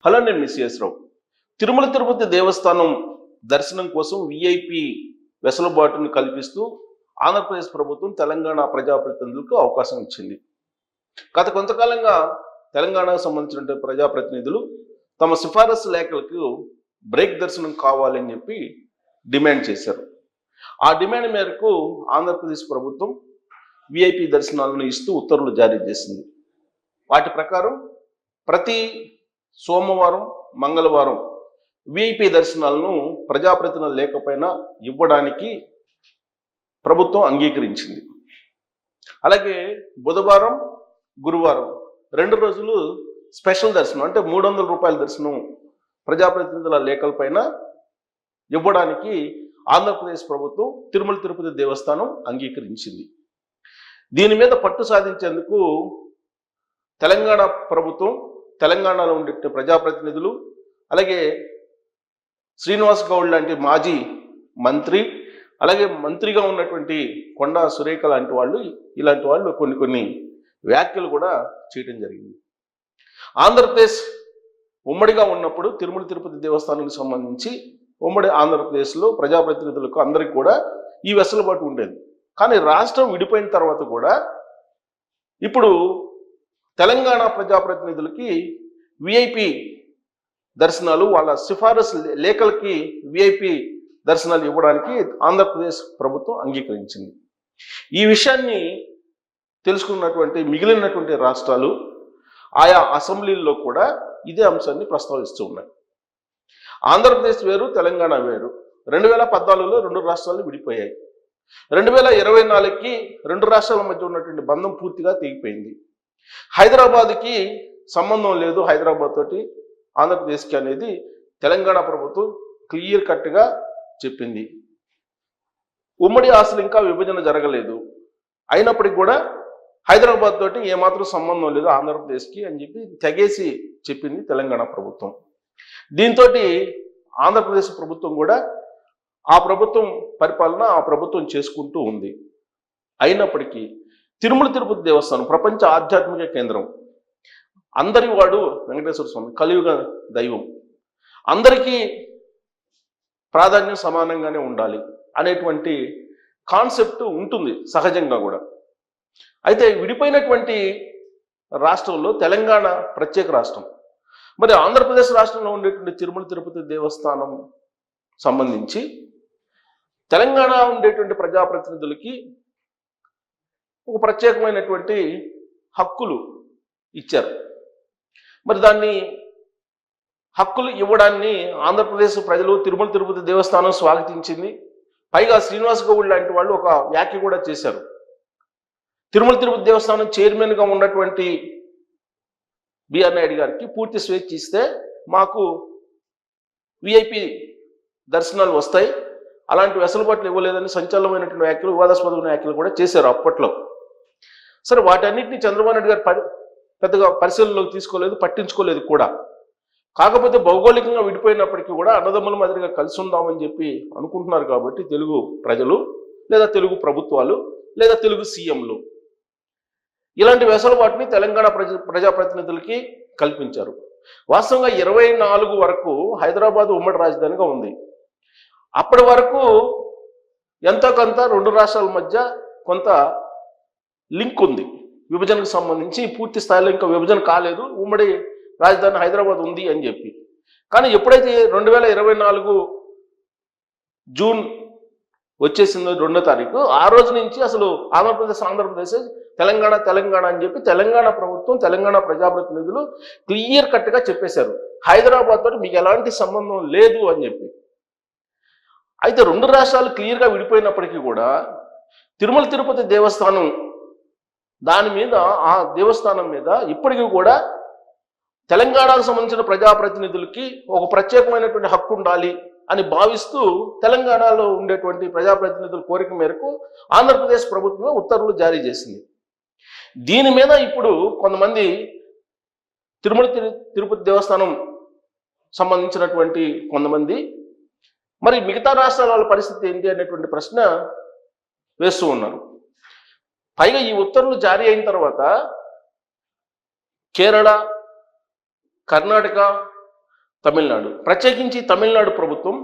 Hello, నేను miss రావు. తిరుమల తిరుపతి దేవస్థానం దర్శనం కోసం విఐపి వెసులుబాటును కల్పిస్తూ ఆంధ్రప్రదేశ్ ప్రభుత్వం తెలంగాణ ప్రజాప్రతినిధులకు అవకాశం ఇచ్చింది. గత కొంతకాలంగా తెలంగాణకు సంబంధించిన ప్రజాప్రతినిధులు తమ సిఫారసు లేఖలకు బ్రేక్ దర్శనం కావాలని చెప్పి డిమాండ్ చేశారు. ఆ డిమాండ్ మేరకు ఆంధ్రప్రదేశ్ ప్రభుత్వం విఐపి దర్శనాలను ఇస్తూ ఉత్తర్వులు జారీ చేసింది. వాటి ప్రకారం ప్రతి సోమవారం, మంగళవారం విఐపి దర్శనాలను ప్రజాప్రతినిధులు లేకపోయినా ఇవ్వడానికి ప్రభుత్వం అంగీకరించింది. అలాగే బుధవారం, గురువారం 2 రోజులు స్పెషల్ దర్శనం అంటే 300 రూపాయల దర్శనం ప్రజాప్రతినిధుల లేఖలపైన ఇవ్వడానికి ఆంధ్రప్రదేశ్ ప్రభుత్వం తిరుమల తిరుపతి దేవస్థానం అంగీకరించింది. దీని మీద పట్టు సాధించేందుకు తెలంగాణ ప్రభుత్వం, తెలంగాణలో ఉండే ప్రజాప్రతినిధులు, అలాగే శ్రీనివాస్ గౌడ్ లాంటి మాజీ మంత్రి, అలాగే మంత్రిగా ఉన్నటువంటి కొండా సురేఖ లాంటి వాళ్ళు, ఇలాంటి వాళ్ళు కొన్ని వ్యాఖ్యలు కూడా చేయడం జరిగింది. ఆంధ్రప్రదేశ్ ఉమ్మడిగా ఉన్నప్పుడు తిరుమల తిరుపతి దేవస్థానానికి సంబంధించి ఉమ్మడి ఆంధ్రప్రదేశ్లో ప్రజాప్రతినిధులకు అందరికీ కూడా ఈ వెసులుబాటు ఉండేది. కానీ రాష్ట్రం విడిపోయిన తర్వాత కూడా ఇప్పుడు తెలంగాణ ప్రజాప్రతినిధులకి విఐపి దర్శనాలు, వాళ్ళ సిఫారసు లేఖలకి విఐపి దర్శనాలు ఇవ్వడానికి ఆంధ్రప్రదేశ్ ప్రభుత్వం అంగీకరించింది. ఈ విషయాన్ని తెలుసుకున్నటువంటి మిగిలినటువంటి రాష్ట్రాలు ఆయా అసెంబ్లీల్లో కూడా ఇదే అంశాన్ని ప్రస్తావిస్తూ ఉన్నాయి. ఆంధ్రప్రదేశ్ వేరు, తెలంగాణ వేరు. 2014లో 2 రాష్ట్రాలు విడిపోయాయి. 2024కి 2 రాష్ట్రాల మధ్య ఉన్నటువంటి బంధం పూర్తిగా తెగిపోయింది. హైదరాబాద్కి సంబంధం లేదు హైదరాబాద్ తోటి ఆంధ్రప్రదేశ్కి అనేది తెలంగాణ ప్రభుత్వం క్లియర్ కట్గా చెప్పింది. ఉమ్మడి ఆస్తులు ఇంకా విభజన జరగలేదు, అయినప్పటికీ కూడా హైదరాబాద్ తోటి ఏమాత్రం సంబంధం లేదు ఆంధ్రప్రదేశ్కి అని చెప్పి తెగేసి చెప్పింది తెలంగాణ ప్రభుత్వం. దీంతో ఆంధ్రప్రదేశ్ ప్రభుత్వం కూడా ఆ ప్రభుత్వం పరిపాలన ఆ ప్రభుత్వం చేసుకుంటూ ఉంది. అయినప్పటికీ తిరుమల తిరుపతి దేవస్థానం ప్రపంచ ఆధ్యాత్మిక కేంద్రం, అందరి వాడు వెంకటేశ్వర స్వామి, కలియుగ దైవం, అందరికీ ప్రాధాన్యం సమానంగానే ఉండాలి అనేటువంటి కాన్సెప్ట్ ఉంటుంది సహజంగా కూడా. అయితే విడిపోయినటువంటి రాష్ట్రంలో తెలంగాణ ప్రత్యేక రాష్ట్రం, మరి ఆంధ్రప్రదేశ్ రాష్ట్రంలో ఉండేటువంటి తిరుమల తిరుపతి దేవస్థానం సంబంధించి తెలంగాణ ఉండేటువంటి ప్రజాప్రతినిధులకి ఒక ప్రత్యేకమైనటువంటి హక్కులు ఇచ్చారు. మరి దాన్ని హక్కులు ఇవ్వడాన్ని ఆంధ్రప్రదేశ్ ప్రజలు, తిరుమల తిరుపతి దేవస్థానం స్వాగతించింది. పైగా శ్రీనివాస్ గౌడ్ లాంటి వాళ్ళు ఒక వ్యాఖ్య కూడా చేశారు. తిరుమల తిరుపతి దేవస్థానం చైర్మన్గా ఉన్నటువంటి బిఆర్ నాయుడు గారికి పూర్తి స్వేచ్ఛ ఇస్తే మాకు విఐపి దర్శనాలు వస్తాయి, అలాంటి వెసులుబాట్లు ఇవ్వలేదని సంచలనమైనటువంటి వ్యాఖ్యలు, వివాదాస్పదమైన వ్యాఖ్యలు కూడా చేశారు అప్పట్లో. సరే, వాటన్నిటిని చంద్రబాబు నాయుడు గారు పెద్దగా పరిశీలనలోకి తీసుకోలేదు, పట్టించుకోలేదు కూడా. కాకపోతే భౌగోళికంగా విడిపోయినప్పటికీ కూడా అన్నదమ్ముల మాదిరిగా కలిసి ఉందామని చెప్పి అనుకుంటున్నారు కాబట్టి తెలుగు ప్రజలు, లేదా తెలుగు ప్రభుత్వాలు, లేదా తెలుగు సీఎంలు ఇలాంటి వెసులుబాటుని తెలంగాణ ప్రజాప్రతినిధులకి కల్పించారు. వాస్తవంగా 24 వరకు హైదరాబాద్ ఉమ్మడి రాజధానిగా ఉంది. అప్పటి వరకు ఎంతో కొంత 2 రాష్ట్రాల మధ్య కొంత లింక్ ఉంది. విభజనకు సంబంధించి పూర్తి స్థాయిలో ఇంకా విభజన కాలేదు, ఉమ్మడి రాజధాని హైదరాబాద్ ఉంది అని చెప్పి. కానీ ఎప్పుడైతే 2024 జూన్ వచ్చేసిందో 2వ తారీఖు, ఆ రోజు నుంచి అసలు ఆంధ్రప్రదేశ్, తెలంగాణ అని చెప్పి తెలంగాణ ప్రభుత్వం, తెలంగాణ ప్రజాప్రతినిధులు క్లియర్ కట్గా చెప్పేశారు, హైదరాబాద్ తోటి మీకు ఎలాంటి సంబంధం లేదు అని చెప్పి. అయితే 2 రాష్ట్రాలు క్లియర్గా విడిపోయినప్పటికీ కూడా తిరుమల తిరుపతి దేవస్థానం దాని మీద, ఆ దేవస్థానం మీద ఇప్పటికీ కూడా తెలంగాణకు సంబంధించిన ప్రజాప్రతినిధులకి ఒక ప్రత్యేకమైనటువంటి హక్కు ఉండాలి అని భావిస్తూ తెలంగాణలో ఉండేటువంటి ప్రజాప్రతినిధుల కోరిక మేరకు ఆంధ్రప్రదేశ్ ప్రభుత్వం ఉత్తర్వులు జారీ చేసింది. దీని మీద ఇప్పుడు కొంతమంది తిరుమల తిరుపతి దేవస్థానం సంబంధించినటువంటి కొంతమంది మరి మిగతా రాష్ట్రాల వాళ్ళ పరిస్థితి ఏంటి అనేటువంటి ప్రశ్న వేస్తూ ఉన్నారు. పైగా ఈ ఉత్తర్వులు జారీ అయిన తర్వాత కేరళ, కర్ణాటక, తమిళనాడు, ప్రత్యేకించి తమిళనాడు ప్రభుత్వం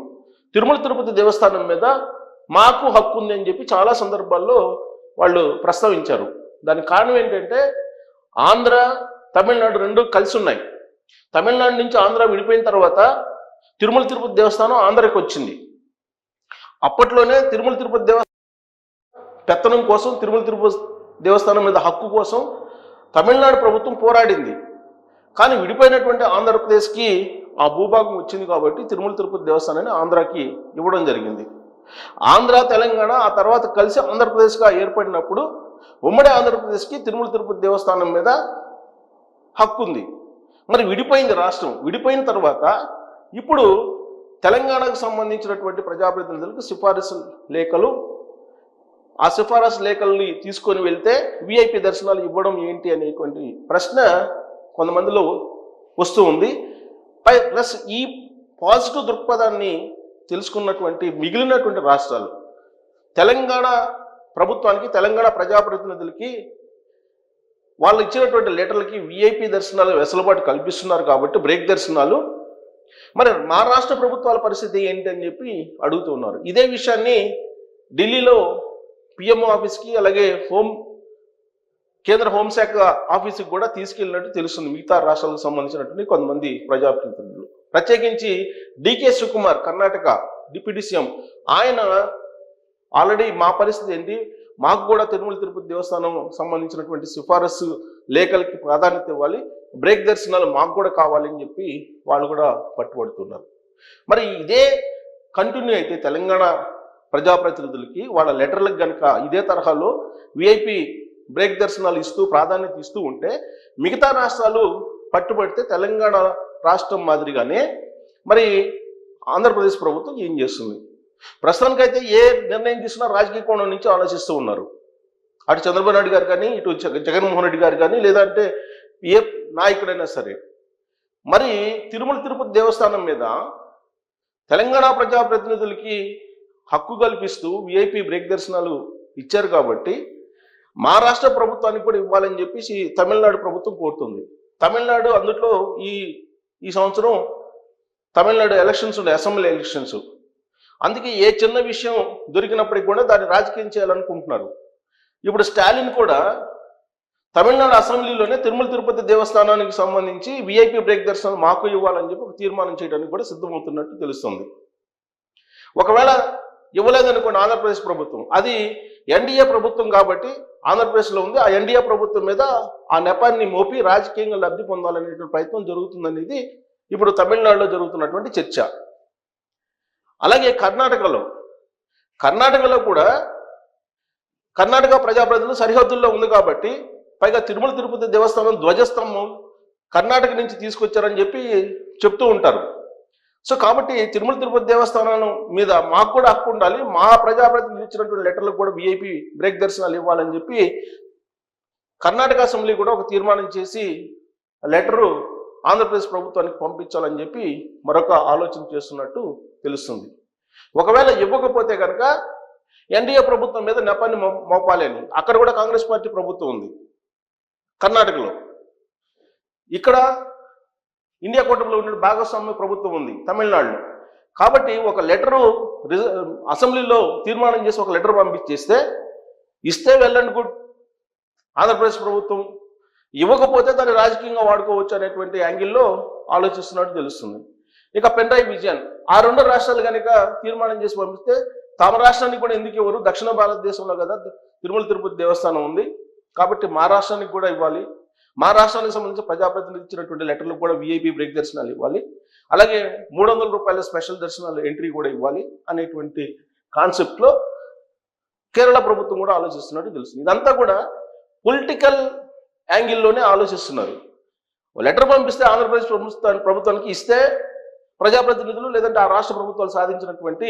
తిరుమల తిరుపతి దేవస్థానం మీద మాకు హక్కు ఉంది అని చెప్పి చాలా సందర్భాల్లో వాళ్ళు ప్రస్తావించారు. దానికి కారణం ఏంటంటే ఆంధ్ర తమిళనాడు రెండు కలిసి ఉన్నాయి. తమిళనాడు నుంచి ఆంధ్ర విడిపోయిన తర్వాత తిరుమల తిరుపతి దేవస్థానం ఆంధ్రాకి వచ్చింది. అప్పట్లోనే తిరుమల తిరుపతి దేవస్థానం పెత్తనం కోసం, తిరుమల తిరుపతి దేవస్థానం మీద హక్కు కోసం తమిళనాడు ప్రభుత్వం పోరాడింది. కానీ విడిపోయినటువంటి ఆంధ్రప్రదేశ్కి ఆ భూభాగం వచ్చింది కాబట్టి తిరుమల తిరుపతి దేవస్థానాన్ని ఆంధ్రాకి ఇవ్వడం జరిగింది. ఆంధ్ర తెలంగాణ ఆ తర్వాత కలిసి ఆంధ్రప్రదేశ్గా ఏర్పడినప్పుడు ఉమ్మడి ఆంధ్రప్రదేశ్కి తిరుమల తిరుపతి దేవస్థానం మీద హక్కు ఉంది. మరి విడిపోయింది రాష్ట్రం. విడిపోయిన తర్వాత ఇప్పుడు తెలంగాణకు సంబంధించినటువంటి ప్రజాప్రతినిధులకు సిఫారసు లేఖలు, ఆ సిఫారసు లేఖల్ని తీసుకొని వెళ్తే విఐపి దర్శనాలు ఇవ్వడం ఏంటి అనేటువంటి ప్రశ్న కొంతమందిలో వస్తూ ఉంది. ప్లస్ ఈ పాజిటివ్ దృక్పథాన్ని తెలుసుకున్నటువంటి మిగిలినటువంటి రాష్ట్రాలు తెలంగాణ ప్రభుత్వానికి, తెలంగాణ ప్రజాప్రతినిధులకి వాళ్ళు ఇచ్చినటువంటి లెటర్లకి విఐపి దర్శనాలు వెసులుబాటు కల్పిస్తున్నారు కాబట్టి బ్రేక్ దర్శనాలు, మరి మా రాష్ట్ర ప్రభుత్వాల పరిస్థితి ఏంటి అని చెప్పి అడుగుతున్నారు. ఇదే విషయాన్ని ఢిల్లీలో పిఎంఓ ఆఫీస్కి, అలాగే కేంద్ర హోంశాఖ ఆఫీస్కి కూడా తీసుకెళ్ళినట్టు తెలుస్తుంది మిగతా రాష్ట్రాలకు సంబంధించినటువంటి కొంతమంది ప్రజాప్రతినిధులు. ప్రత్యేకించి డికే శివకుమార్, కర్ణాటక డిప్యూటీ సీఎం, ఆయన ఆల్రెడీ మా పరిస్థితి ఏంటి, మాకు కూడా తిరుమల తిరుపతి దేవస్థానం సంబంధించినటువంటి సిఫారసు లేఖలకి ప్రాధాన్యత ఇవ్వాలి, బ్రేక్ దర్శనాలు మాకు కూడా కావాలని చెప్పి వాళ్ళు కూడా పట్టుబడుతున్నారు. మరి ఇదే కంటిన్యూ అయితే తెలంగాణ ప్రజాప్రతినిధులకి వాళ్ళ లెటర్లకు కనుక ఇదే తరహాలో విఐపి బ్రేక్ దర్శనాలు ఇస్తూ ప్రాధాన్యత ఇస్తూ ఉంటే మిగతా రాష్ట్రాలు పట్టుబడితే తెలంగాణ రాష్ట్రం మాదిరిగానే మరి ఆంధ్రప్రదేశ్ ప్రభుత్వం ఏం చేస్తుంది? ప్రస్తుతానికైతే ఏ నిర్ణయం తీసుకున్నా రాజకీయ కోణం నుంచి ఆలోచిస్తూ ఉన్నారు. అటు చంద్రబాబు నాయుడు గారు కానీ, ఇటు జగన్మోహన్ రెడ్డి గారు కానీ, లేదంటే ఏ నాయకుడైనా సరే. మరి తిరుమల తిరుపతి దేవస్థానం మీద తెలంగాణ ప్రజాప్రతినిధులకి హక్కు కల్పిస్తూ విఐపి బ్రేక్ దర్శనాలు ఇచ్చారు కాబట్టి మా రాష్ట్ర ప్రభుత్వానికి కూడా ఇవ్వాలని చెప్పేసి తమిళనాడు ప్రభుత్వం కోరుతుంది. తమిళనాడు అందులో ఈ సంవత్సరం తమిళనాడు ఎలక్షన్స్ ఉన్నాయి, అసెంబ్లీ ఎలక్షన్స్. అందుకే ఏ చిన్న విషయం దొరికినప్పటికీ కూడా దాన్ని రాజకీయం చేయాలనుకుంటున్నారు. ఇప్పుడు స్టాలిన్ కూడా తమిళనాడు అసెంబ్లీలోనే తిరుమల తిరుపతి దేవస్థానానికి సంబంధించి విఐపి బ్రేక్ దర్శనం మాకు ఇవ్వాలని చెప్పి ఒక తీర్మానం చేయడానికి కూడా సిద్ధమవుతున్నట్టు తెలుస్తుంది. ఒకవేళ ఇవ్వలేదనుకోండి ఆంధ్రప్రదేశ్ ప్రభుత్వం, అది ఎన్డీఏ ప్రభుత్వం కాబట్టి ఆంధ్రప్రదేశ్లో ఉంది, ఆ ఎన్డీఏ ప్రభుత్వం మీద ఆ నెపాన్ని మోపి రాజకీయంగా లబ్ధి పొందాలనేటువంటి ప్రయత్నం జరుగుతుందనేది ఇప్పుడు తమిళనాడులో జరుగుతున్నటువంటి చర్చ. అలాగే కర్ణాటకలో కూడా కర్ణాటక ప్రజాప్రతినిధులు సరిహద్దుల్లో ఉంది కాబట్టి, పైగా తిరుమల తిరుపతి దేవస్థానం ధ్వజస్తంభం కర్ణాటక నుంచి తీసుకొచ్చారని చెప్పి చెప్తూ ఉంటారు. సో కాబట్టి తిరుమల తిరుపతి దేవస్థానం మీద మాకు కూడా హక్కు ఉండాలి, మా ప్రజాప్రతినిధులు ఇచ్చినటువంటి లెటర్లకు కూడా విఐపి బ్రేక్ దర్శనాలు ఇవ్వాలని చెప్పి కర్ణాటక అసెంబ్లీ కూడా ఒక తీర్మానం చేసి లెటరు ఆంధ్రప్రదేశ్ ప్రభుత్వానికి పంపించాలని చెప్పి మరొక ఆలోచన చేస్తున్నట్టు తెలుస్తుంది. ఒకవేళ ఇవ్వకపోతే కనుక ఎన్డీఏ ప్రభుత్వం మీద నెపాన్ని మోపాలి అని. అక్కడ కూడా కాంగ్రెస్ పార్టీ ప్రభుత్వం ఉంది కర్ణాటకలో. ఇక్కడ ఇండియా కూటమిలో ఉన్న భాగస్వామ్య ప్రభుత్వం ఉంది తమిళనాడులో. కాబట్టి ఒక లెటరు అసెంబ్లీలో తీర్మానం చేసి ఒక లెటర్ పంపించేస్తే ఇస్తే వెళ్ళండి గుడ్, ఆంధ్రప్రదేశ్ ప్రభుత్వం ఇవ్వకపోతే దాన్ని రాజకీయంగా వాడుకోవచ్చు అనేటువంటి యాంగిల్లో ఆలోచిస్తున్నట్టు తెలుస్తుంది. ఇక పెన్రాయి విజయన్, ఆ రెండు రాష్ట్రాలు కనుక తీర్మానం చేసి పంపిస్తే తమ రాష్ట్రానికి కూడా ఎందుకు ఇవ్వరు, దక్షిణ భారతదేశంలో కదా తిరుమల తిరుపతి దేవస్థానం ఉంది కాబట్టి మా రాష్ట్రానికి కూడా ఇవ్వాలి, మా రాష్ట్రానికి సంబంధించి ప్రజాప్రతినిధులు ఇచ్చినటువంటి లెటర్లు కూడా విఐపి బ్రేక్ దర్శనాలు ఇవ్వాలి, అలాగే 300 రూపాయల స్పెషల్ దర్శనాలు ఎంట్రీ కూడా ఇవ్వాలి అనేటువంటి కాన్సెప్ట్లో కేరళ ప్రభుత్వం కూడా ఆలోచిస్తున్నట్టు తెలుస్తుంది. ఇదంతా కూడా పొలిటికల్ యాంగిల్లోనే ఆలోచిస్తున్నారు. లెటర్ పంపిస్తే ఆంధ్రప్రదేశ్ ప్రభుత్వానికి ఇస్తే ప్రజాప్రతినిధులు లేదంటే ఆ రాష్ట్ర ప్రభుత్వాలు సాధించినటువంటి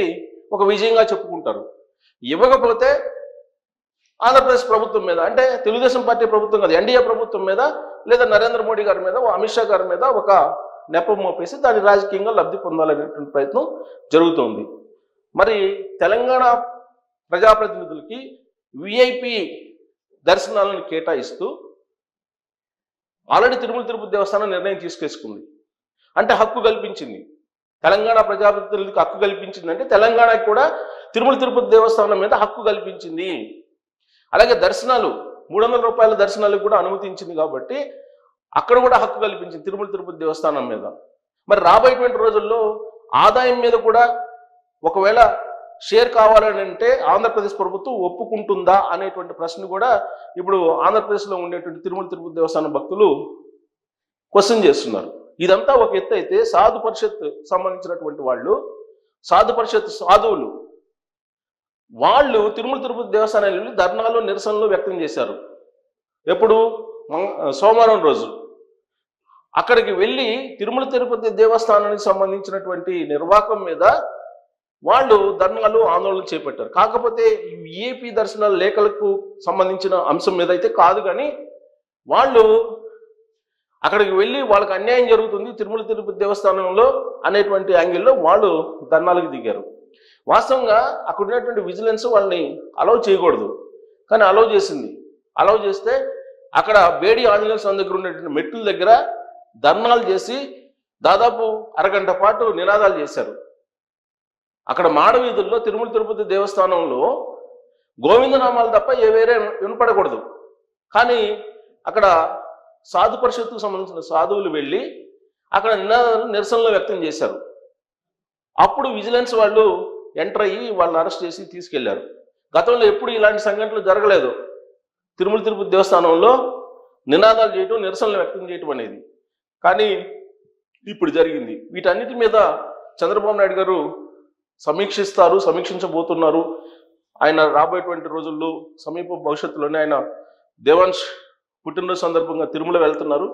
ఒక విజయంగా చెప్పుకుంటారు. ఇవ్వకపోతే ఆంధ్రప్రదేశ్ ప్రభుత్వం మీద, అంటే తెలుగుదేశం పార్టీ ప్రభుత్వం కాదు ఎన్డీఏ ప్రభుత్వం మీద, లేదా నరేంద్ర మోడీ గారి మీద, అమిత్ షా గారి మీద ఒక నెపం మోపేసి దాన్ని రాజకీయంగా లబ్ధి పొందాలనేటువంటి ప్రయత్నం జరుగుతుంది. మరి తెలంగాణ ప్రజాప్రతినిధులకి విఐపి దర్శనాలను కేటాయిస్తూ ఆల్రెడీ తిరుమల తిరుపతి దేవస్థానం నిర్ణయం తీసుకేసుకుంది. అంటే హక్కు కల్పించింది. తెలంగాణ ప్రజాప్రతినిధులకు హక్కు కల్పించింది అంటే తెలంగాణకి కూడా తిరుమల తిరుపతి దేవస్థానం మీద హక్కు కల్పించింది. అలాగే దర్శనాలు 300 రూపాయల దర్శనాలకు కూడా అనుమతించింది కాబట్టి అక్కడ కూడా హక్కు కల్పించింది తిరుమల తిరుపతి దేవస్థానం మీద. మరి రాబోయేటువంటి రోజుల్లో ఆదాయం మీద కూడా ఒకవేళ షేర్ కావాలని అంటే ఆంధ్రప్రదేశ్ ప్రభుత్వం ఒప్పుకుంటుందా అనేటువంటి ప్రశ్న కూడా ఇప్పుడు ఆంధ్రప్రదేశ్లో ఉండేటువంటి తిరుమల తిరుపతి దేవస్థానం భక్తులు క్వశ్చన్ చేస్తున్నారు. ఇదంతా ఒక ఎత్తు అయితే సాధు పరిషత్ సంబంధించినటువంటి వాళ్ళు, సాధు పరిషత్ సాధువులు వాళ్ళు తిరుమల తిరుపతి దేవస్థానానికి వెళ్ళి ధర్నాలు నిరసనలు వ్యక్తం చేశారు. ఎప్పుడు? సోమవారం రోజు అక్కడికి వెళ్ళి తిరుమల తిరుపతి దేవస్థానానికి సంబంధించినటువంటి నిర్వాహకం మీద వాళ్ళు ధర్నాలు ఆందోళన చేపట్టారు. కాకపోతే ఈ విఐపి దర్శనాల లేఖలకు సంబంధించిన అంశం మీద అయితే కాదు, కానీ వాళ్ళు అక్కడికి వెళ్ళి వాళ్ళకి అన్యాయం జరుగుతుంది తిరుమల తిరుపతి దేవస్థానంలో అనేటువంటి యాంగిల్లో వాళ్ళు ధర్నాలకు దిగారు. వాస్తవంగా అక్కడ ఉన్నటువంటి విజిలెన్స్ వాళ్ళని అలౌ చేయకూడదు, కానీ అలౌ చేసింది. అలౌ చేస్తే అక్కడ బేడి ఆంజనేయ స్వామి దగ్గర ఉన్నటువంటి మెట్టుల దగ్గర ధర్నాలు చేసి దాదాపు అరగంట పాటు నినాదాలు చేశారు. అక్కడ మాడవీధుల్లో తిరుమల తిరుపతి దేవస్థానంలో గోవిందనామాలు తప్ప ఏ వేరే వినపడకూడదు. కానీ అక్కడ సాధు పరిషత్తుకు సంబంధించిన సాధువులు వెళ్ళి అక్కడ నిరసనలు వ్యక్తం చేశారు. అప్పుడు విజిలెన్స్ వాళ్ళు ఎంటర్ అయ్యి వాళ్ళని అరెస్ట్ చేసి తీసుకెళ్లారు. గతంలో ఎప్పుడు ఇలాంటి సంఘటనలు జరగలేదు. తిరుమల తిరుపతి దేవస్థానంలో నినాదాలు చేయటం, నిరసనలు వ్యక్తం చేయటం అనేది. కానీ ఇప్పుడు జరిగింది. వీటన్నిటి మీద చంద్రబాబు నాయుడు గారు సమీక్షించబోతున్నారు. ఆయన రాబోయేటువంటి రోజుల్లో సమీప భవిష్యత్తులోనే ఆయన దేవాంశ్ పుట్టినరోజు సందర్భంగా తిరుమల వెళ్తున్నారు.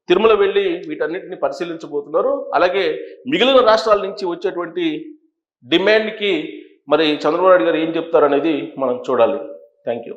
తిరుమల వెళ్ళి వీటన్నిటిని పరిశీలించబోతున్నారు. అలాగే మిగిలిన రాష్ట్రాల నుంచి వచ్చేటువంటి డిమాండ్కి మరి చంద్రబాబు నాయుడు గారు ఏం చెప్తారనేది మనం చూడాలి. Thank you.